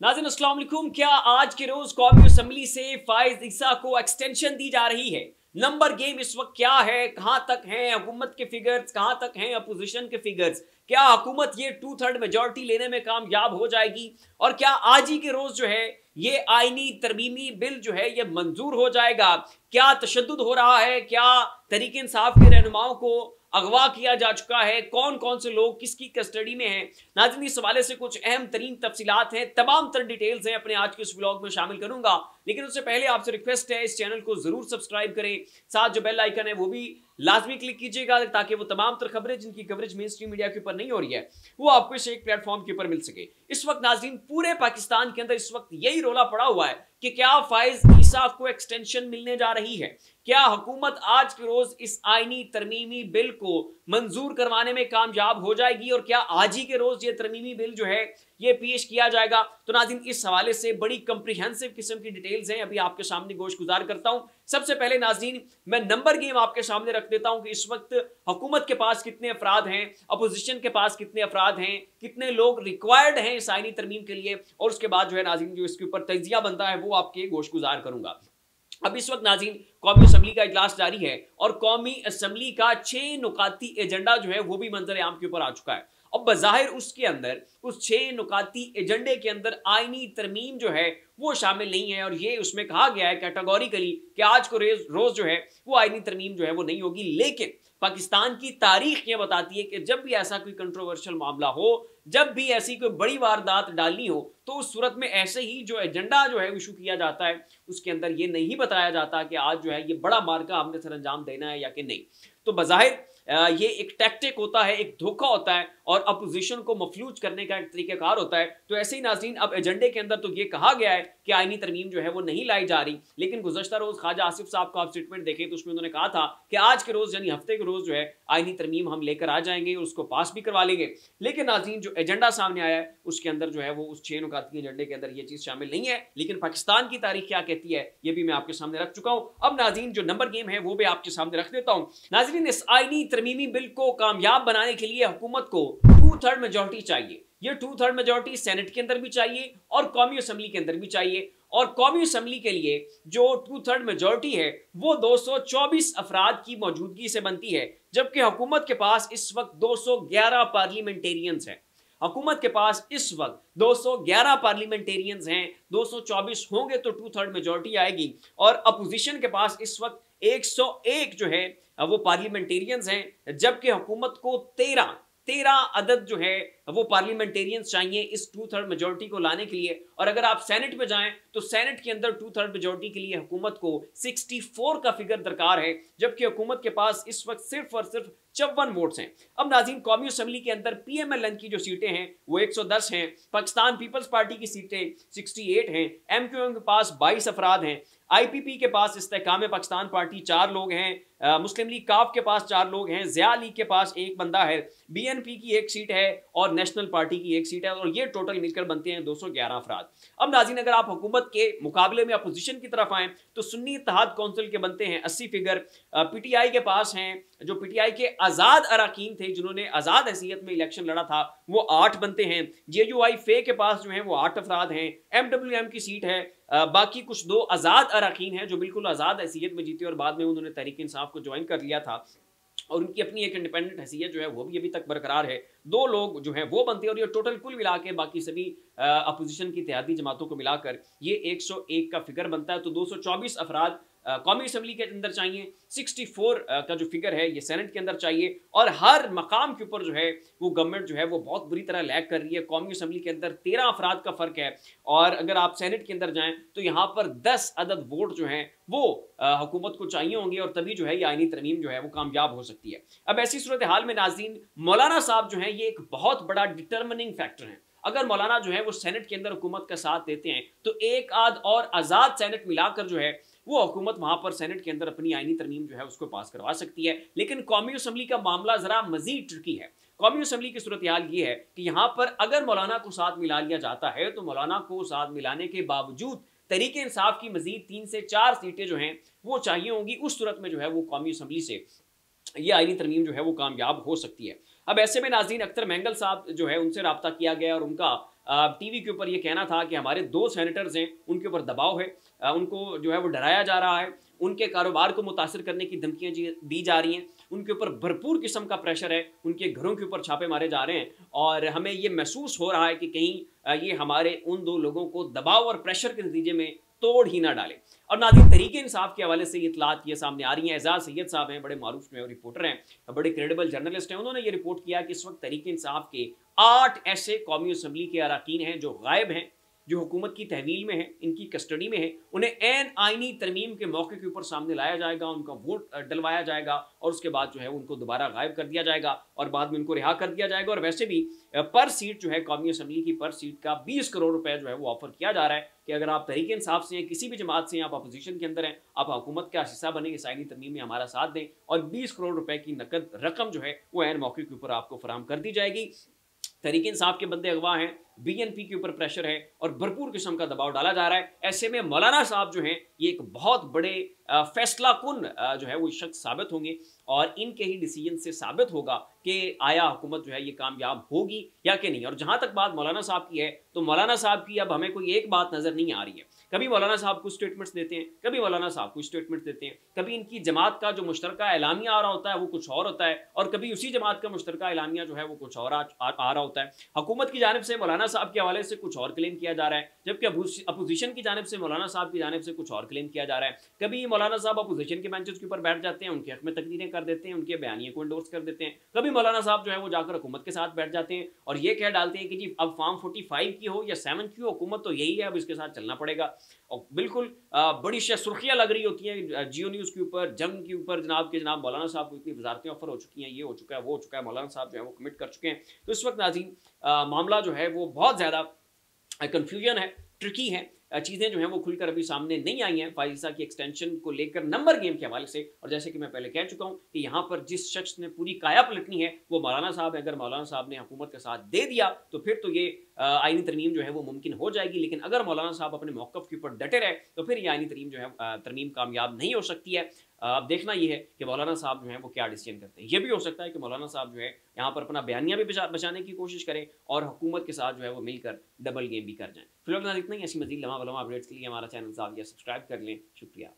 नाज़रीन अस्सलाम वालेकुम। क्या आज के रोज कौमी असेंबली से फाइज ईसा को एक्सटेंशन दी जा रही है? नंबर गेम इस वक्त क्या है, कहां तक हैं हुकूमत के फिगर्स, कहां तक हैं अपोजिशन के फिगर्स? क्या हुकूमत ये 2/3 मेजॉरिटी लेने में कामयाब हो जाएगी? और क्या आज ही के रोज जो है ये आईनी तरमीमी बिल जो है ये मंजूर हो जाएगा? क्या तशद्दुद हो रहा है? क्या तहरीक इंसाफ के रहनुमाओं को अगवा किया जा चुका है? कौन कौन से लोग किसकी कस्टडी में हैं? नाज़रीन, इस हवाले से कुछ अहम तरीन तफसीलात हैं, तमाम तर डिटेल्स हैं, अपने आज के इस व्लॉग में शामिल करूंगा। लेकिन उससे पहले आपसे रिक्वेस्ट है, इस चैनल को जरूर सब्सक्राइब करें, साथ जो बेल आइकन है वो भी लाजमी क्लिक कीजिएगा ताकि वो तमाम तर खबरें जिनकी कवरेज मेन स्ट्रीम मीडिया के ऊपर नहीं हो रही है वो आपको इस एक प्लेटफॉर्म के ऊपर मिल सके। इस वक्त नाज़रीन पूरे पाकिस्तान के अंदर इस वक्त यही रोला पड़ा हुआ है कि क्या फाइज ईसा को एक्सटेंशन मिलने जा रही है? क्या हुकूमत आज के रोज इस आईनी तरमीमी बिल को मंजूर करवाने में कामयाब हो जाएगी? और क्या आज ही के रोज ये तरमीमी बिल जो है ये पेश किया जाएगा? तो नाज़रीन, इस हवाले से बड़ी कंप्रिहेंसिव किस्म की डिटेल्स हैं, अभी आपके सामने गोश गुजार करता हूं। सबसे पहले नाज़रीन, मैं नंबर गेम आपके सामने रख देता हूं कि इस वक्त हुकूमत के पास कितने अफराद हैं, अपोजिशन के पास कितने अफराद हैं, कितने लोग रिक्वायर्ड हैं इस आईनी तरमीम के लिए, और उसके बाद जो है नाज़रीन जो इसके ऊपर तजिया बनता है वो आपके गोश गुजार करूंगा। अब इस वक्त नाज़रीन कौमी असेंबली का इजलास जारी है और कौमी असेंबली का 6 नुकाती एजेंडा जो है वो भी मंजर आम के ऊपर आ चुका है। अब बज़ाहिर उसके अंदर उस 6 नुकाती एजेंडे के अंदर आईनी तरमीम जो है वो शामिल नहीं है, और ये उसमें कहा गया है कैटेगोरिकली कि आज को रोज जो है वो आईनी तरमीम जो है वो नहीं होगी। लेकिन पाकिस्तान की तारीख ये बताती है कि जब भी ऐसा कोई कंट्रोवर्शियल मामला हो, जब भी ऐसी कोई बड़ी वारदात डालनी हो, तो उस सूरत में ऐसे ही जो एजेंडा जो है इशू किया जाता है उसके अंदर ये नहीं बताया जाता कि आज जो है ये बड़ा मार्का हमने सर अंजाम देना है या कि नहीं। तो बज़ाहिर ये एक टैक्टिक होता है, एक धोखा होता है और अपोजिशन को मफलूज करने का एक तरीक़ाकार होता है। तो ऐसे ही नाज़रीन अब एजेंडे के अंदर तो ये कहा गया है कि आईनी तरमीम जो है वो नहीं लाई जा रही, लेकिन गुज़श्ता रोज़ ख्वाजा आसिफ साहब का आप स्टेटमेंट देखें तो उसमें उन्होंने कहा था कि आज के रोज़ यानी हफ्ते के रोज़ जो है आईनी तरमीम हम लेकर आ जाएंगे और उसको पास भी करवा लेंगे। लेकिन नाज़रीन जो एजेंडा सामने आया है उसके अंदर जो है वो उस 6 नुकाती एजेंडे के अंदर ये चीज़ शामिल नहीं है। लेकिन पाकिस्तान की तारीख क्या कहती है ये भी मैं आपके सामने रख चुका हूँ। अब नाज़रीन जो नंबर गेम है वो भी आपके सामने रख देता हूँ। नाज़रीन, इस आईनी तरमीमी बिल को कामयाब बनाने के लिए हुकूमत को 2/3 मेजॉरिटी चाहिए। ये 2/3 मेजॉरिटी सेनेट के अंदर भी चाहिए और कौमी असेंबली के अंदर भी चाहिए। और कौमी असेंबली के लिए जो 2/3 मेजॉरिटी है वो 224 अफराद की मौजूदगी से बनती है, जबकि हुकूमत के पास इस वक्त 211 पार्लियामेंटेरियंस हैं। हुकूमत के पास इस वक्त 211 पार्लियामेंटेरियंस हैं, 224 होंगे तो 2/3 मेजॉरिटी आएगी। और अपोजिशन के पास इस वक्त 101 जो है वो पार्लियामेंटेरियंस हैं, जबकि हुकूमत को 13 अदद जो है वो पार्लियामेंटेरियंस चाहिए इस 2/3 मेजॉरिटी को लाने के लिए। और अगर आप सेनेट में जाएं तो सेनेट के अंदर 2/3 मेजॉरिटी के लिए हुकूमत को 64 का फिगर दरकार है, जबकि हुकूमत के पास इस वक्त सिर्फ और सिर्फ 54 वोट्स हैं। अब नाज़रीन, कौमी असेंबली के अंदर PMLN की जो सीटें हैं वो 110 हैं, पाकिस्तान पीपल्स पार्टी की सीटें 68 हैं, MQM के पास 22 अफराद हैं, IPP के पास इस्तेहकाम पाकिस्तान पार्टी 4 लोग हैं, मुस्लिम लीग काफ के पास 4 लोग हैं, ज़िया लीग के पास 1 बंदा है, BNP की 1 सीट है और नेशनल पार्टी की 1 सीट है, और ये टोटल मिलकर बनते हैं 211 अफराद। अब नाज़रीन, अगर आप हुकूमत के मुकाबले में अपोजिशन की तरफ आएँ तो सुन्नी इत्तेहाद कौंसिल के बनते हैं 80 फिगर, PTI के पास हैं, जो PTI के आज़ाद अरकान थे जिन्होंने आज़ाद हैसियत में इलेक्शन लड़ा था वो 8 बनते हैं, JUI फे के पास जो है वो 8 अफराद हैं, MWM की सीट है, बाकी कुछ 2 आज़ाद अरकान हैं जो बिल्कुल आज़ाद हैसियत में जीते और बाद में उन्होंने तहरीक इंसाफ को ज्वाइन कर लिया था और उनकी अपनी एक इंडिपेंडेंट हैसियत जो है वो भी अभी तक बरकरार है। 2 लोग जो है वो बनते हैं और ये टोटल कुल मिला के बाकी सभी अपोजिशन की इत्तेहादी जमातों को मिलाकर ये 101 का फिगर बनता है। तो 224 अफराद कौमी असेंबली के अंदर चाहिए, 64 का जो फिगर है ये सेनेट के अंदर चाहिए, और हर मकाम के ऊपर जो है वो गवर्नमेंट जो है वो बहुत बुरी तरह लैग कर रही है। कौमी असेंबली के अंदर 13 अफराद का फ़र्क है और अगर आप सेनेट के अंदर जाएं तो यहाँ पर 10 अदद वोट जो हैं वो हुकूमत को चाहिए होंगे और तभी जो है ये आईनी तरमीम जो है वो कामयाब हो सकती है। अब ऐसी सूरत हाल में नाज़रीन, मौलाना साहब जो हैं ये एक बहुत बड़ा डिटर्मिनिंग फैक्टर हैं। अगर मौलाना जो है वो सेनेट के अंदर हुकूमत का साथ देते हैं तो एक आध और आज़ाद सेनेट मिलाकर जो है वो हुकूमत वहां पर सेनेट के अंदर अपनी आईनी तरमीम जो है उसको पास करवा सकती है। लेकिन कौमी असेंबली का मामला जरा मजीद ट्रिकी है। कौमी असेंबली की सूरत हाल ये है कि यहाँ पर अगर मौलाना को साथ मिला लिया जाता है तो मौलाना को साथ मिलाने के बावजूद तहरीक इंसाफ की मजीद 3 से 4 सीटें जो हैं वो चाहिए होंगी। उस सूरत में जो है वो कौमी असेंबली से ये आईनी तरमीम जो है वो कामयाब हो सकती है। अब ऐसे में नाज़रीन अख्तर मेंगल साहब जो है उनसे रब्ता किया गया और उनका टीवी के ऊपर ये कहना था कि हमारे 2 सेनेटर्स हैं, उनके ऊपर दबाव है, उनको जो है वो डराया जा रहा है, उनके कारोबार को मुतासिर करने की धमकियां दी जा रही हैं, उनके ऊपर भरपूर किस्म का प्रेशर है, उनके घरों के ऊपर छापे मारे जा रहे हैं और हमें ये महसूस हो रहा है कि कहीं ये हमारे उन 2 लोगों को दबाव और प्रेशर के नतीजे में तोड़ ही ना डाले। और नाज़रीन, तहरीक इंसाफ के हवाले से ये इतलात ये सामने आ रही हैं। एजाज सैयद साहब हैं, बड़े मारूफ जो है रिपोर्टर हैं, बड़े क्रेडिबल जर्नलिस्ट हैं। उन्होंने ये रिपोर्ट किया कि इस वक्त तहरीक इंसाफ के 8 ऐसे कौमी असम्बली के अरकान हैं जो गायब हैं, जो हुकूमत की तहवील में है, इनकी कस्टडी में है। उन्हें ऐन आइनी तरमीम के मौके के ऊपर सामने लाया जाएगा, उनका वोट डलवाया जाएगा और उसके बाद जो है उनको दोबारा गायब कर दिया जाएगा और बाद में उनको रिहा कर दिया जाएगा। और वैसे भी पर सीट जो है कौमी असम्बली की पर सीट का 20 करोड़ रुपए जो है वो ऑफर किया जा रहा है कि अगर आप तहरीक इंसाफ से हैं, किसी भी जमात से हैं, आप अपोजिशन के अंदर हैं, आप हुकूमत का हिस्सा बने, इस आइनी तरमीम में हमारा साथ दें और 20 करोड़ रुपए की नकद रकम जो है वो ऐन मौके के ऊपर आपको फराहम कर दी जाएगी। तहरीक इंसाफ के बंदे अगवा हैं, बीएनपी के ऊपर प्रेशर है और भरपूर किस्म का दबाव डाला जा रहा है। ऐसे में मौलाना साहब जो हैं ये एक बहुत बड़े फैसला कुन जो है वो शख्स साबित होंगे और इनके ही डिसीजन से साबित होगा कि आया हुकूमत जो है ये कामयाब होगी या कि नहीं। और जहां तक बात मौलाना साहब की है तो मौलाना साहब की अब हमें कोई एक बात नजर नहीं आ रही है। कभी मौलाना साहब कुछ स्टेटमेंट्स देते हैं, कभी मौलाना साहब कुछ स्टेटमेंट्स देते हैं, कभी इनकी जमात का जो मुश्तरका एलामिया आ रहा होता है वो कुछ और होता है और कभी उसी जमात का मुश्तरका एलामिया जो है वो कुछ और आ रहा होता है। हुकूमत की जानिब से मौलाना साहब के हवाले से कुछ और क्लेम किया जा रहा है, जबकि अपोजिशन की जानिब से मौलाना साहब की जानिब से कुछ और क्लेम किया जा रहा है। कभी मौलाना साहब अपोजिशन के बेंचेस के ऊपर बैठ जाते हैं, उनके हक में तकरीरें कर देते हैं, उनके बयानिए को एंडोर्स कर देते हैं। कभी मौलाना साहब जो है वो जाकर हुकूमत के साथ बैठ जाते हैं और ये कह डालते हैं कि जी अब फॉर्म 45 की हो या 7 की हो, हुकूमत तो यही है, अब इसके साथ चलना पड़ेगा। और बिल्कुल बड़ी सुर्खियां लग रही होती हैं जियो न्यूज़ के ऊपर, जंग के ऊपर, जनाब मौलाना साहब को इतनी वजारतें ऑफर हो चुकी हैं, ये हो चुका है, वो हो चुका है, मौलाना साहब जो है वो कमिट कर चुके हैं। तो इस वक्त नाज़रीन मामला जो है वो बहुत ज़्यादा कन्फ्यूजन है, ट्रिकी है, चीज़ें जो हैं वो खुलकर अभी सामने नहीं आई हैं फाइज ईसा की एक्सटेंशन को लेकर नंबर गेम के हवाले से। और जैसे कि मैं पहले कह चुका हूं कि यहाँ पर जिस शख्स ने पूरी काया पलटनी है वो मौलाना साहब है। अगर मौलाना साहब ने हुकूमत का साथ दे दिया तो फिर तो ये आइनी तरमीम जो है वो मुमकिन हो जाएगी, लेकिन अगर मौलाना साहब अपने मौक़िफ़ के ऊपर डटे रहे तो फिर ये आइनी तरमीम कामयाब नहीं हो सकती है। अब देखना ये है कि मौलाना साहब जो है वो क्या डिसीजन करते हैं। ये भी हो सकता है कि मौलाना साहब जो है यहाँ पर अपना बयानिया भी बचाने की कोशिश करें और हुकूमत के साथ जो है वो मिलकर डबल गेम भी कर जाएं। फिलहाल इतना ही। ऐसी मज़ीद लम्हा अपडेट्स के लिए हमारा चैनल सब्सक्राइब कर लें। शुक्रिया।